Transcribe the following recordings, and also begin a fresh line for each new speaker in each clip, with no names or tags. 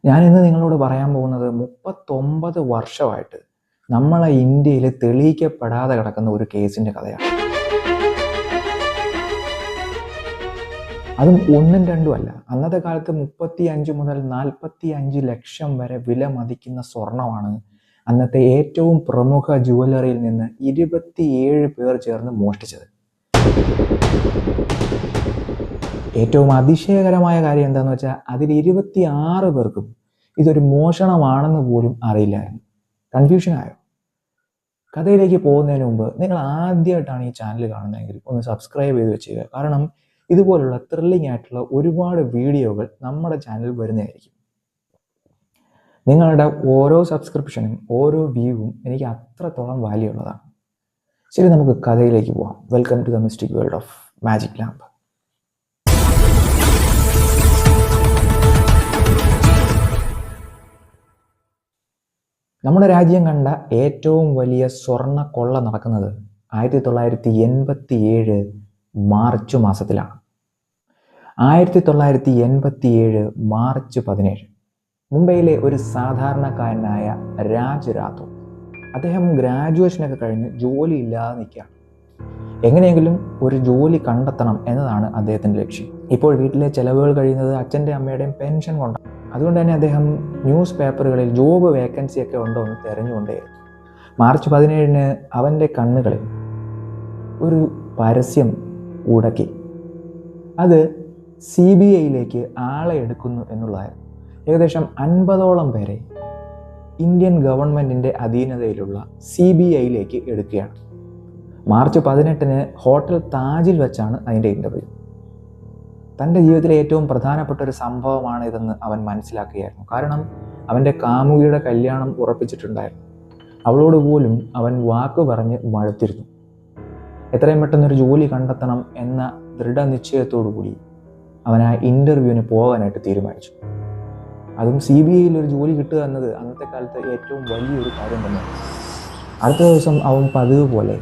ഞാനിന്ന് നിങ്ങളോട് പറയാൻ പോകുന്നത് 39 വർഷമായിട്ട് നമ്മളെ ഇന്ത്യയിൽ തെളിയിക്കപ്പെടാതെ കിടക്കുന്ന ഒരു കേസിൻ്റെ കഥയാണ്. അതും ഒന്നും രണ്ടും അല്ല. അന്നത്തെ കാലത്ത് 35 മുതൽ 45 ലക്ഷം വരെ വില മതിക്കുന്ന സ്വർണമാണ് അന്നത്തെ ഏറ്റവും പ്രമുഖ ജുവലറിയിൽ നിന്ന് 27 പേർ ചേർന്ന് മോഷ്ടിച്ചത്. ഏറ്റവും അതിശയകരമായ കാര്യം എന്താണെന്ന് വെച്ചാൽ അതിൽ 26 പേർക്കും ഇതൊരു മോഷണമാണെന്ന് പോലും അറിയില്ലായിരുന്നു. കൺഫ്യൂഷനായോ? കഥയിലേക്ക് പോകുന്നതിന് മുമ്പ് നിങ്ങൾ ആദ്യമായിട്ടാണ് ഈ ചാനൽ കാണുന്നതെങ്കിൽ ഒന്ന് സബ്സ്ക്രൈബ് ചെയ്ത് വെച്ചേക്കുക. കാരണം ഇതുപോലുള്ള ത്രില്ലിംഗ് ആയിട്ടുള്ള ഒരുപാട് വീഡിയോകൾ നമ്മുടെ ചാനലിൽ വരുന്നതായിരിക്കും. നിങ്ങളുടെ ഓരോ സബ്സ്ക്രിപ്ഷനും ഓരോ വ്യൂവും എനിക്ക് അത്രത്തോളം വാല്യൂ ഉള്ളതാണ്. ശരി, നമുക്ക് കഥയിലേക്ക് പോകാം. Welcome to the mystic world of magic lamp. നമ്മുടെ രാജ്യം കണ്ട ഏറ്റവും വലിയ സ്വർണ്ണ കൊള്ള നടക്കുന്നത് 1987 മാർച്ച് മാസത്തിലാണ്. 1987 മാർച്ച് 17 മുംബൈയിലെ ഒരു സാധാരണക്കാരനായ രാജ് റാത്തോർ, അദ്ദേഹം ഗ്രാജുവേഷനൊക്കെ കഴിഞ്ഞ് ജോലി ഇല്ലാതെ നിൽക്കുകയാണ്. എങ്ങനെയെങ്കിലും ഒരു ജോലി കണ്ടെത്തണം എന്നതാണ് അദ്ദേഹത്തിൻ്റെ ലക്ഷ്യം. ഇപ്പോൾ വീട്ടിലെ ചെലവുകൾ കഴിയുന്നത് അച്ഛൻ്റെ അമ്മയുടെയും പെൻഷൻ കൊണ്ടാണ്. അതുകൊണ്ട് തന്നെ അദ്ദേഹം ന്യൂസ് പേപ്പറുകളിൽ ജോബ് വേക്കൻസി ഒക്കെ ഉണ്ടോ എന്ന് തിരഞ്ഞുകൊണ്ടേയിരുന്നു. മാർച്ച് 17 അവൻ്റെ കണ്ണുകളിൽ ഒരു പരസ്യം ഉടക്കി. അത് CBIയിലേക്ക് ആളെ എടുക്കുന്നു എന്നുള്ളതായിരുന്നു. ഏകദേശം 50ഓളം പേരെ ഇന്ത്യൻ ഗവൺമെൻറ്റിൻ്റെ അധീനതയിലുള്ള CBIയിലേക്ക് എടുക്കുകയാണ്. മാർച്ച് 18 ഹോട്ടൽ താജിൽ വെച്ചാണ് അതിൻ്റെ ഇൻ്റർവ്യൂ. തൻ്റെ ജീവിതത്തിലെ ഏറ്റവും പ്രധാനപ്പെട്ട ഒരു സംഭവമാണ് ഇതെന്ന് അവൻ മനസ്സിലാക്കുകയായിരുന്നു. കാരണം അവൻ്റെ കാമുകിയുടെ കല്യാണം ഉറപ്പിച്ചിട്ടുണ്ടായിരുന്നു. അവളോട് പോലും അവൻ വാക്ക് പറഞ്ഞ് മടുത്തിരുന്നു. എത്രയും പെട്ടെന്നൊരു ജോലി കണ്ടെത്തണം എന്ന ദൃഢനിശ്ചയത്തോടു കൂടി അവൻ ആ ഇൻ്റർവ്യൂവിന് പോകാനായിട്ട് തീരുമാനിച്ചു. അതും CBIയിൽ ഒരു ജോലി കിട്ടുക എന്നത് അന്നത്തെ കാലത്ത് ഏറ്റവും വലിയൊരു കാര്യം തന്നെയാണ്. അടുത്ത ദിവസം അവൻ പതിവ് പോലെ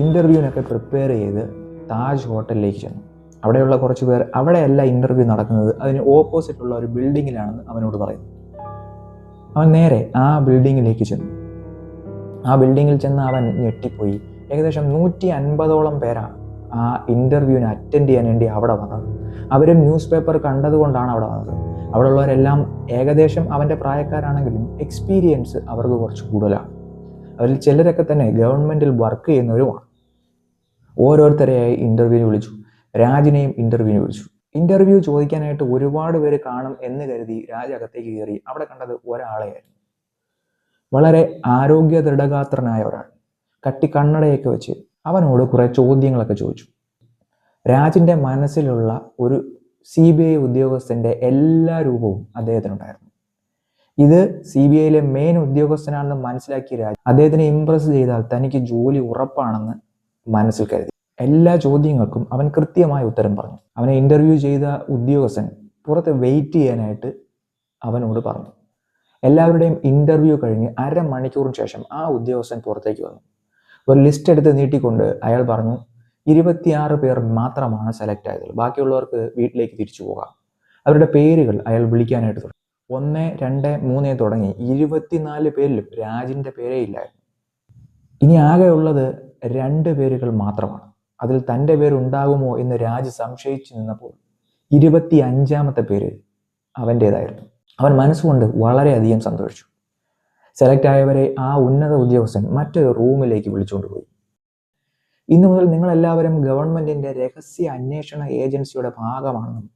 ഇൻ്റർവ്യൂവിനൊക്കെ പ്രിപ്പയർ ചെയ്ത് താജ് ഹോട്ടലിലേക്ക് ചെന്നു. അവിടെയുള്ള കുറച്ച് പേർ അവിടെയല്ല ഇൻ്റർവ്യൂ നടക്കുന്നത്, അതിന് ഓപ്പോസിറ്റുള്ള ഒരു ബിൽഡിങ്ങിലാണെന്ന് അവനോട് പറയുന്നു. അവൻ നേരെ ആ ബിൽഡിങ്ങിലേക്ക് ചെന്നു. ആ ബിൽഡിങ്ങിൽ ചെന്ന് അവൻ ഞെട്ടിപ്പോയി. ഏകദേശം 150ഓളം പേരാണ് ആ ഇൻ്റർവ്യൂവിന് അറ്റൻഡ് ചെയ്യാൻ വേണ്ടി അവിടെ വന്നത്. അവരും ന്യൂസ് പേപ്പർ കണ്ടതുകൊണ്ടാണ് അവിടെ വന്നത്. അവിടെ ഉള്ളവരെല്ലാം ഏകദേശം അവൻ്റെ പ്രായക്കാരാണെങ്കിലും എക്സ്പീരിയൻസ് അവർക്ക് കുറച്ച് കൂടുതലാണ്. അവരിൽ ചിലരൊക്കെ തന്നെ ഗവൺമെൻറ്റിൽ വർക്ക് ചെയ്യുന്നവരുമാണ്. ഓരോരുത്തരെയായി ഇൻ്റർവ്യൂവിന് വിളിച്ചു. രാജിനെയും ഇൻ്റർവ്യൂവിന് വിളിച്ചു. ഇൻ്റർവ്യൂ ചോദിക്കാനായിട്ട് ഒരുപാട് പേര് കാണും എന്ന് കരുതി രാജ് അകത്തേക്ക് കയറി. അവിടെ കണ്ടത് ഒരാളെയായിരുന്നു. വളരെ ആരോഗ്യ ദൃഢഗാത്രനായ ഒരാൾ, കട്ടി കണ്ണടയൊക്കെ വെച്ച്. അവനോട് കുറേ ചോദ്യങ്ങളൊക്കെ ചോദിച്ചു. രാജിൻ്റെ മനസ്സിലുള്ള ഒരു CBI ഉദ്യോഗസ്ഥൻ്റെ എല്ലാ രൂപവും അദ്ദേഹത്തിനുണ്ടായിരുന്നു. ഇത് CBIയിലെ മെയിൻ ഉദ്യോഗസ്ഥനാണെന്ന് മനസ്സിലാക്കിയ രാജ് അദ്ദേഹത്തിനെ ഇംപ്രസ് ചെയ്താൽ തനിക്ക് ജോലി ഉറപ്പാണെന്ന് മനസ്സിൽ കരുതി. എല്ലാ ചോദ്യങ്ങൾക്കും അവൻ കൃത്യമായ ഉത്തരം പറഞ്ഞു. അവനെ ഇൻ്റർവ്യൂ ചെയ്ത ഉദ്യോഗസ്ഥൻ പുറത്ത് വെയിറ്റ് ചെയ്യാനായിട്ട് അവനോട് പറഞ്ഞു. എല്ലാവരുടെയും ഇൻ്റർവ്യൂ കഴിഞ്ഞ് അരമണിക്കൂറിന് ശേഷം ആ ഉദ്യോഗസ്ഥൻ പുറത്തേക്ക് വന്നു. ഒരു ലിസ്റ്റ് എടുത്ത് നീട്ടിക്കൊണ്ട് അയാൾ പറഞ്ഞു, 26 പേർ മാത്രമാണ് സെലക്ട് ആയത്, ബാക്കിയുള്ളവർക്ക് വീട്ടിലേക്ക് തിരിച്ചു പോകാം. അവരുടെ പേരുകൾ അയാൾ വിളിക്കാനായിട്ട് തുടങ്ങി. 1, 2, 3 തുടങ്ങി 24 പേരിലും രാജിൻ്റെ പേരേ ഇല്ലായിരുന്നു. ഇനി ആകെ ഉള്ളത് 2 പേരുകൾ മാത്രമാണ്. അതിൽ തൻ്റെ പേരുണ്ടാകുമോ എന്ന് രാജ് സംശയിച്ചു നിന്നപ്പോൾ 25ാമത്തെ പേര് അവൻ്റേതായിരുന്നു. അവൻ മനസ്സുകൊണ്ട് വളരെയധികം സന്തോഷിച്ചു. സെലക്ട് ആയവരെ ആ ഉന്നത ഉദ്യോഗസ്ഥൻ മറ്റൊരു റൂമിലേക്ക് വിളിച്ചുകൊണ്ടുപോയി. ഇന്നു മുതൽ നിങ്ങളെല്ലാവരും ഗവൺമെൻറ്റിൻ്റെ രഹസ്യ അന്വേഷണ ഏജൻസിയുടെ ഭാഗമാണെന്നും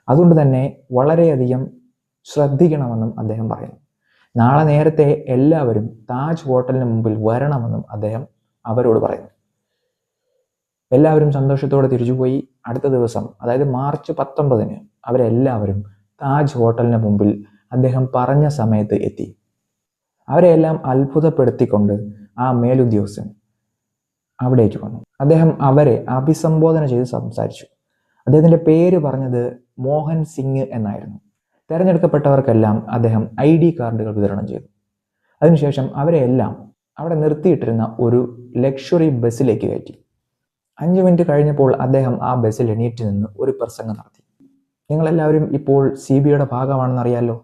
അതുകൊണ്ട് തന്നെ വളരെയധികം ശ്രദ്ധിക്കണമെന്നും അദ്ദേഹം പറയുന്നു. നാളെ നേരത്തെ എല്ലാവരും താജ് ഹോട്ടലിന് മുമ്പിൽ വരണമെന്നും അദ്ദേഹം അവരോട് പറയുന്നു. എല്ലാവരും സന്തോഷത്തോടെ തിരിച്ചുപോയി. അടുത്ത ദിവസം, അതായത് മാർച്ച് 19 അവരെല്ലാവരും താജ് ഹോട്ടലിന് മുമ്പിൽ അദ്ദേഹം പറഞ്ഞ സമയത്ത് എത്തി. അവരെല്ലാം അത്ഭുതപ്പെടുത്തിക്കൊണ്ട് ആ മേലുദ്യോഗസ്ഥൻ അവിടേക്ക് വന്നു. അദ്ദേഹം അവരെ അഭിസംബോധന ചെയ്ത് സംസാരിച്ചു. അദ്ദേഹത്തിൻ്റെ പേര് പറഞ്ഞത് മോഹൻ സിംഗ് എന്നായിരുന്നു. തിരഞ്ഞെടുക്കപ്പെട്ടവർക്കെല്ലാം അദ്ദേഹം ID കാർഡുകൾ വിതരണം ചെയ്തു. അതിനുശേഷം അവരെല്ലാം അവിടെ നിർത്തിയിട്ടിരുന്ന ഒരു ലക്ഷറി ബസ്സിലേക്ക് കയറ്റി. 5 മിനിറ്റ് കഴിഞ്ഞപ്പോൾ അദ്ദേഹം ആ ബസ്സിൽ എണീറ്റ് നിന്ന് ഒരു പ്രസംഗം നടത്തി. നിങ്ങളെല്ലാവരും ഇപ്പോൾ CBIയുടെ ഭാഗമാണെന്നറിയാലോ.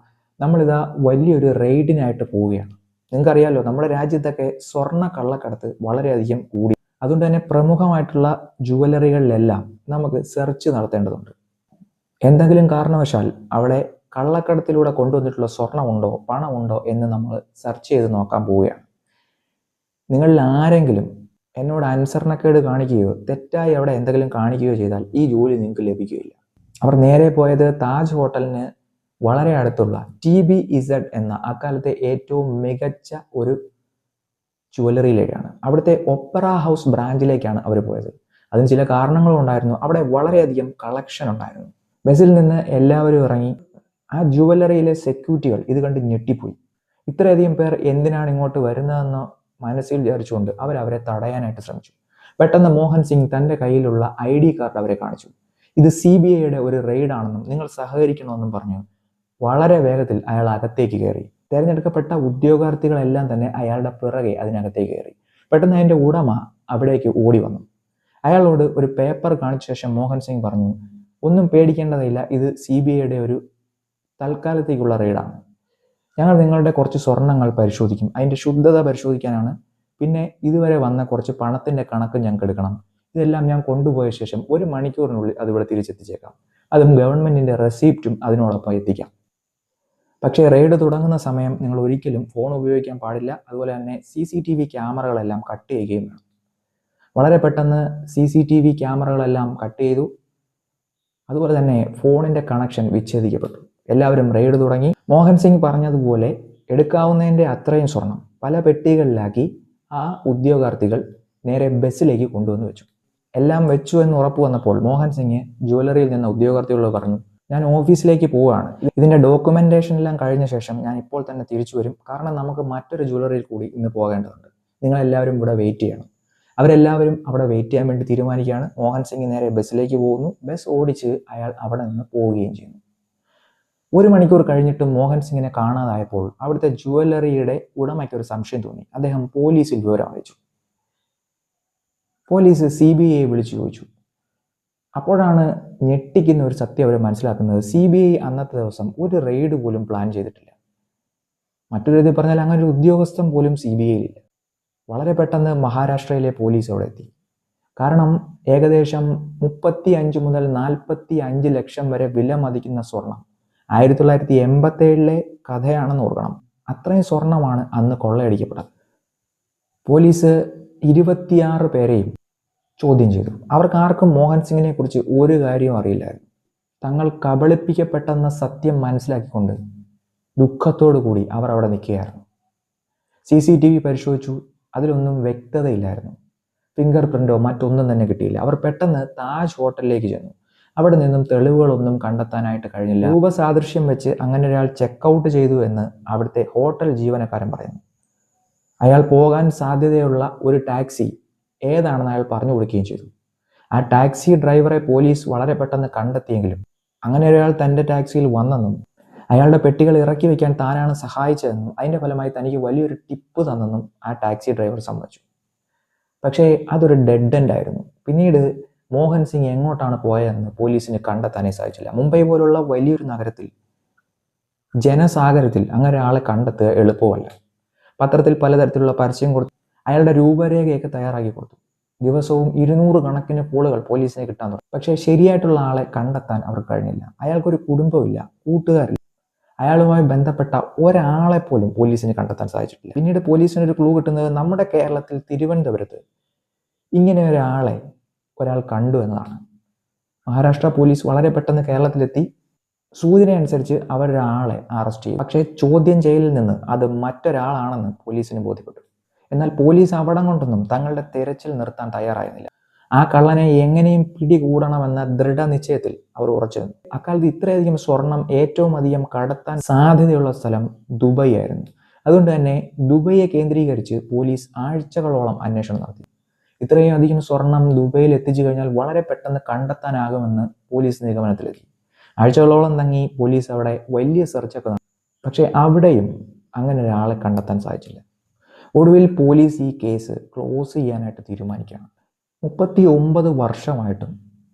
നമ്മളിതാ വലിയൊരു റെയ്ഡിനായിട്ട് പോവുകയാണ്. നിങ്ങൾക്കറിയാലോ, നമ്മുടെ രാജ്യത്തൊക്കെ സ്വർണ്ണ കള്ളക്കടത്ത് വളരെയധികം കൂടി. അതുകൊണ്ട് തന്നെ പ്രമുഖമായിട്ടുള്ള ജുവലറികളിലെല്ലാം നമുക്ക് സെർച്ച് നടത്തേണ്ടതുണ്ട്. എന്തെങ്കിലും കാരണവശാൽ അവിടെ കള്ളക്കടത്തിലൂടെ കൊണ്ടുവന്നിട്ടുള്ള സ്വർണ്ണമുണ്ടോ പണമുണ്ടോ എന്ന് നമ്മൾ സെർച്ച് ചെയ്ത് നോക്കാൻ പോവുകയാണ്. നിങ്ങളിൽ ആരെങ്കിലും എന്നോട് അനുസരണക്കേട് കാണിക്കുകയോ തെറ്റായി അവിടെ എന്തെങ്കിലും കാണിക്കുകയോ ചെയ്താൽ ഈ ജോലി നിങ്ങൾക്ക് ലഭിക്കുകയില്ല. അവർ നേരെ പോയത് താജ് ഹോട്ടലിന് വളരെ അടുത്തുള്ള TBZ എന്ന അക്കാലത്തെ ഏറ്റവും മികച്ച ഒരു ജുവലറിയിലേക്കാണ്. അവിടുത്തെ ഒപ്പറ ഹൗസ് ബ്രാഞ്ചിലേക്കാണ് അവർ പോയത്. അതിന് ചില കാരണങ്ങളും ഉണ്ടായിരുന്നു. അവിടെ വളരെയധികം കളക്ഷൻ ഉണ്ടായിരുന്നു. ബസ്സിൽ നിന്ന് എല്ലാവരും ഇറങ്ങി. ആ ജുവലറിയിലെ സെക്യൂരിറ്റികൾ ഇത് കണ്ട് ഞെട്ടിപ്പോയി. ഇത്രയധികം പേർ എന്തിനാണ് ഇങ്ങോട്ട് വരുന്നതെന്ന് മനസ്സിൽ വിചാരിച്ചുകൊണ്ട് അവരെ തടയാനായിട്ട് ശ്രമിച്ചു. പെട്ടെന്ന് മോഹൻ സിംഗ് തൻ്റെ കയ്യിലുള്ള ID കാർഡ് അവരെ കാണിച്ചു. ഇത് CBIയുടെ ഒരു റെയ്ഡാണെന്നും നിങ്ങൾ സഹകരിക്കണമെന്നും പറഞ്ഞു വളരെ വേഗത്തിൽ അയാൾ അകത്തേക്ക് കയറി. തിരഞ്ഞെടുക്കപ്പെട്ട ഉദ്യോഗാർത്ഥികളെല്ലാം തന്നെ അയാളുടെ പിറകെ അതിനകത്തേക്ക് കയറി. പെട്ടെന്ന് അതിൻ്റെ ഉടമ അവിടേക്ക് ഓടി വന്നു. അയാളോട് ഒരു പേപ്പർ കാണിച്ച ശേഷം മോഹൻ സിംഗ് പറഞ്ഞു, ഒന്നും പേടിക്കേണ്ടതില്ല, ഇത് CBIയുടെ ഒരു തൽക്കാലത്തേക്കുള്ള റെയ്ഡാണ്. ഞങ്ങൾ നിങ്ങളുടെ കുറച്ച് സ്വർണ്ണങ്ങൾ പരിശോധിക്കും, അതിൻ്റെ ശുദ്ധത പരിശോധിക്കാനാണ്. പിന്നെ ഇതുവരെ വന്ന കുറച്ച് പണത്തിൻ്റെ കണക്ക് ഞങ്ങൾക്ക് എടുക്കണം. ഇതെല്ലാം ഞാൻ കൊണ്ടുപോയ ശേഷം 1 മണിക്കൂറിനുള്ളിൽ അതിവിടെ തിരിച്ചെത്തിച്ചേക്കാം. അതും ഗവൺമെൻറ്റിൻ്റെ റെസിപ്റ്റും അതിനോടൊപ്പം എത്തിക്കാം. പക്ഷേ റെയ്ഡ് തുടങ്ങുന്ന സമയം നിങ്ങൾ ഒരിക്കലും ഫോൺ ഉപയോഗിക്കാൻ പാടില്ല. അതുപോലെ തന്നെ CCTV ക്യാമറകളെല്ലാം കട്ട് ചെയ്യുകയും വേണം. വളരെ പെട്ടെന്ന് CCTV ക്യാമറകളെല്ലാം കട്ട് ചെയ്തു. അതുപോലെ തന്നെ ഫോണിൻ്റെ കണക്ഷൻ വിച്ഛേദിക്കപ്പെട്ടു. എല്ലാവരും റെയ്ഡ് തുടങ്ങി. മോഹൻ സിംഗ് പറഞ്ഞതുപോലെ എടുക്കാവുന്നതിൻ്റെ അത്രയും സ്വർണം പല പെട്ടികളിലാക്കി ആ ഉദ്യോഗാർത്ഥികൾ നേരെ ബസ്സിലേക്ക് കൊണ്ടുവന്ന് വെച്ചു. എല്ലാം വെച്ചു എന്ന് ഉറപ്പ് വന്നപ്പോൾ മോഹൻ സിംഗ് ജുവലറിയിൽ നിന്ന് ഉദ്യോഗാർത്ഥികളോട് പറഞ്ഞു, ഞാൻ ഓഫീസിലേക്ക് പോവുകയാണ്. ഇതിൻ്റെ ഡോക്യുമെൻറ്റേഷൻ എല്ലാം കഴിഞ്ഞ ശേഷം ഞാൻ ഇപ്പോൾ തന്നെ തിരിച്ചു വരും. കാരണം നമുക്ക് മറ്റൊരു ജുവലറിയിൽ കൂടി ഇന്ന് പോകേണ്ടതുണ്ട്. നിങ്ങളെല്ലാവരും ഇവിടെ വെയിറ്റ് ചെയ്യണം. അവരെല്ലാവരും അവിടെ വെയിറ്റ് ചെയ്യാൻ വേണ്ടി തീരുമാനിക്കുകയാണ്. മോഹൻ സിംഗ് നേരെ ബസ്സിലേക്ക് പോകുന്നു. ബസ് ഓടിച്ച് അയാൾ അവിടെ നിന്ന് പോവുകയും ചെയ്യുന്നു. 1 മണിക്കൂർ കഴിഞ്ഞിട്ട് മോഹൻ സിംഗിനെ കാണാതായപ്പോൾ അവിടുത്തെ ജുവലറിയുടെ ഉടമയ്ക്ക് ഒരു സംശയം തോന്നി. അദ്ദേഹം പോലീസിൽ വിവരം അറിയിച്ചു. പോലീസ് CBIയെ വിളിച്ചു ചോദിച്ചു. അപ്പോഴാണ് ഞെട്ടിക്കുന്ന ഒരു സത്യം അവർ മനസ്സിലാക്കുന്നത്. CBI അന്നത്തെ ദിവസം ഒരു റെയ്ഡ് പോലും പ്ലാൻ ചെയ്തിട്ടില്ല. മറ്റൊരു രീതിയിൽ പറഞ്ഞാൽ അങ്ങനെ ഒരു ഉദ്യോഗസ്ഥൻ പോലും CBIയിലില്ല. വളരെ പെട്ടെന്ന് മഹാരാഷ്ട്രയിലെ പോലീസ് അവിടെ എത്തി. കാരണം ഏകദേശം 35 മുതൽ 45 ലക്ഷം വരെ വില മതിക്കുന്ന സ്വർണം 1987 കഥയാണെന്ന് ഓർക്കണം. അത്രയും സ്വർണമാണ് അന്ന് കൊള്ളയടിക്കപ്പെട്ടത്. പോലീസ് 26 പേരെയും ചോദ്യം ചെയ്തു. അവർക്ക് ആർക്കും മോഹൻ സിംഗിനെ കുറിച്ച് ഒരു കാര്യവും അറിയില്ലായിരുന്നു. തങ്ങൾ കബളിപ്പിക്കപ്പെട്ടെന്ന സത്യം മനസ്സിലാക്കിക്കൊണ്ട് ദുഃഖത്തോടു കൂടി അവർ അവിടെ നിൽക്കുകയായിരുന്നു. CCTV പരിശോധിച്ചു. അതിലൊന്നും വ്യക്തതയില്ലായിരുന്നു. ഫിംഗർ പ്രിന്റോ മറ്റൊന്നും തന്നെ കിട്ടിയില്ല. അവർ പെട്ടെന്ന് താജ് ഹോട്ടലിലേക്ക് ചെന്നു. അവിടെ നിന്നും തെളിവുകളൊന്നും കണ്ടെത്താനായിട്ട് കഴിഞ്ഞില്ല. രൂപസാദൃശ്യം വെച്ച് അങ്ങനെ ഒരാൾ ചെക്കൗട്ട് ചെയ്തു എന്ന് അവിടുത്തെ ഹോട്ടൽ ജീവനക്കാരൻ പറയുന്നു. അയാൾ പോകാൻ സാധ്യതയുള്ള ഒരു ടാക്സി ഏതാണെന്ന് അയാൾ പറഞ്ഞു കൊടുക്കുകയും ചെയ്തു. ആ ടാക്സി ഡ്രൈവറെ പോലീസ് വളരെ പെട്ടെന്ന് കണ്ടെത്തിയെങ്കിലും അങ്ങനെ ഒരാൾ തൻ്റെ ടാക്സിയിൽ വന്നെന്നും അയാളുടെ പെട്ടികൾ ഇറക്കി വെക്കാൻ താനാണ് സഹായിച്ചതെന്നും അതിൻ്റെ ഫലമായി തനിക്ക് വലിയൊരു ടിപ്പ് തന്നെന്നും ആ ടാക്സി ഡ്രൈവർ സമ്മതിച്ചു. പക്ഷേ അതൊരു ഡെഡ് എൻഡ് ആയിരുന്നു. പിന്നീട് മോഹൻ സിംഗ് എങ്ങോട്ടാണ് പോയതെന്ന് പോലീസിന് കണ്ടെത്താനേ സാധിച്ചില്ല. മുംബൈ പോലുള്ള വലിയൊരു നഗരത്തിൽ ജനസാഗരത്തിൽ അങ്ങനെ ഒരാളെ കണ്ടെത്തുക എളുപ്പമല്ല. പത്രത്തിൽ പലതരത്തിലുള്ള പരസ്യം കൊടുത്തു. അയാളുടെ രൂപരേഖയൊക്കെ തയ്യാറാക്കി കൊടുത്തു. ദിവസവും 200 കണക്കിന് കോളുകൾ പോലീസിനെ കിട്ടാൻ തുടങ്ങി. പക്ഷേ ശരിയായിട്ടുള്ള ആളെ കണ്ടെത്താൻ അവർക്ക് കഴിഞ്ഞില്ല. അയാൾക്കൊരു കുടുംബമില്ല, കൂട്ടുകാരില്ല. അയാളുമായി ബന്ധപ്പെട്ട ഒരാളെ പോലും പോലീസിന് കണ്ടെത്താൻ സാധിച്ചിട്ടില്ല. പിന്നീട് പോലീസിനൊരു ക്ലൂ കിട്ടുന്നത് നമ്മുടെ കേരളത്തിൽ തിരുവനന്തപുരത്ത് ഇങ്ങനെ ഒരാൾ കണ്ടു എന്നതാണ്. മഹാരാഷ്ട്ര പോലീസ് വളരെ പെട്ടെന്ന് കേരളത്തിലെത്തി. സൂചന അനുസരിച്ച് അവരൊരാളെ അറസ്റ്റ് ചെയ്തു. പക്ഷേ ചോദ്യം ചെയ്യലിൽ നിന്ന് അത് മറ്റൊരാളാണെന്ന് പോലീസിന് ബോധ്യപ്പെട്ടു. എന്നാൽ പോലീസ് അവിടം കൊണ്ടൊന്നും തങ്ങളുടെ തിരച്ചിൽ നിർത്താൻ തയ്യാറായിരുന്നില്ല. ആ കള്ളനെ എങ്ങനെയും പിടികൂടണമെന്ന ദൃഢനിശ്ചയത്തിൽ അവർ ഉറച്ചിരുന്നു. അക്കാലത്ത് ഇത്രയധികം സ്വർണം ഏറ്റവും അധികം കടത്താൻ സാധ്യതയുള്ള സ്ഥലം ദുബൈ ആയിരുന്നു. അതുകൊണ്ട് തന്നെ ദുബൈയെ കേന്ദ്രീകരിച്ച് പോലീസ് ആഴ്ചകളോളം അന്വേഷണം നടത്തി. ഇത്രയും അധികം സ്വർണം ദുബൈയിൽ എത്തിച്ചു കഴിഞ്ഞാൽ വളരെ പെട്ടെന്ന് കണ്ടെത്താനാകുമെന്ന് പോലീസ് നിഗമനത്തിലെത്തി. ആഴ്ചകളോളം തങ്ങി പോലീസ് അവിടെ വലിയ സെർച്ചൊക്കെ നടത്തി. പക്ഷേ അവിടെയും അങ്ങനെ ഒരാളെ കണ്ടെത്താൻ സാധിച്ചില്ല. ഒടുവിൽ പോലീസ് ഈ കേസ് ക്ലോസ് ചെയ്യാനായിട്ട് തീരുമാനിക്കുകയാണ്. 39 വർഷമായിട്ടും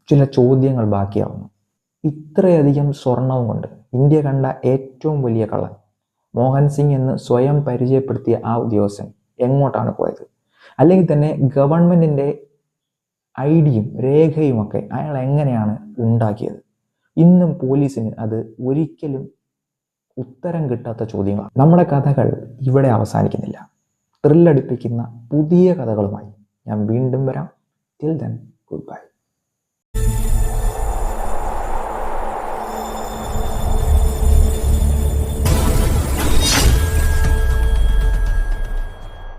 ചില ചോദ്യങ്ങൾ ബാക്കിയാവുന്നു. ഇത്രയധികം സ്വർണവും കൊണ്ട് ഇന്ത്യ കണ്ട ഏറ്റവും വലിയ കള്ളൻ മോഹൻ സിംഗ് എന്ന് സ്വയം പരിചയപ്പെടുത്തിയ ആ ഉദ്യോഗസ്ഥൻ എങ്ങോട്ടാണ് പോയത്? അല്ലെങ്കിൽ തന്നെ ഗവൺമെൻറ്റിൻ്റെ ഐഡിയും രേഖയുമൊക്കെ അയാൾ എങ്ങനെയാണ് ഉണ്ടാക്കിയത്? ഇന്നും പോലീസിന് അത് ഒരിക്കലും ഉത്തരം കിട്ടാത്ത ചോദ്യങ്ങളാണ്. നമ്മുടെ കഥകൾ ഇവിടെ അവസാനിക്കുന്നില്ല. ത്രില്ലടിപ്പിക്കുന്ന പുതിയ കഥകളുമായി ഞാൻ വീണ്ടും വരാം. Till then, good bye.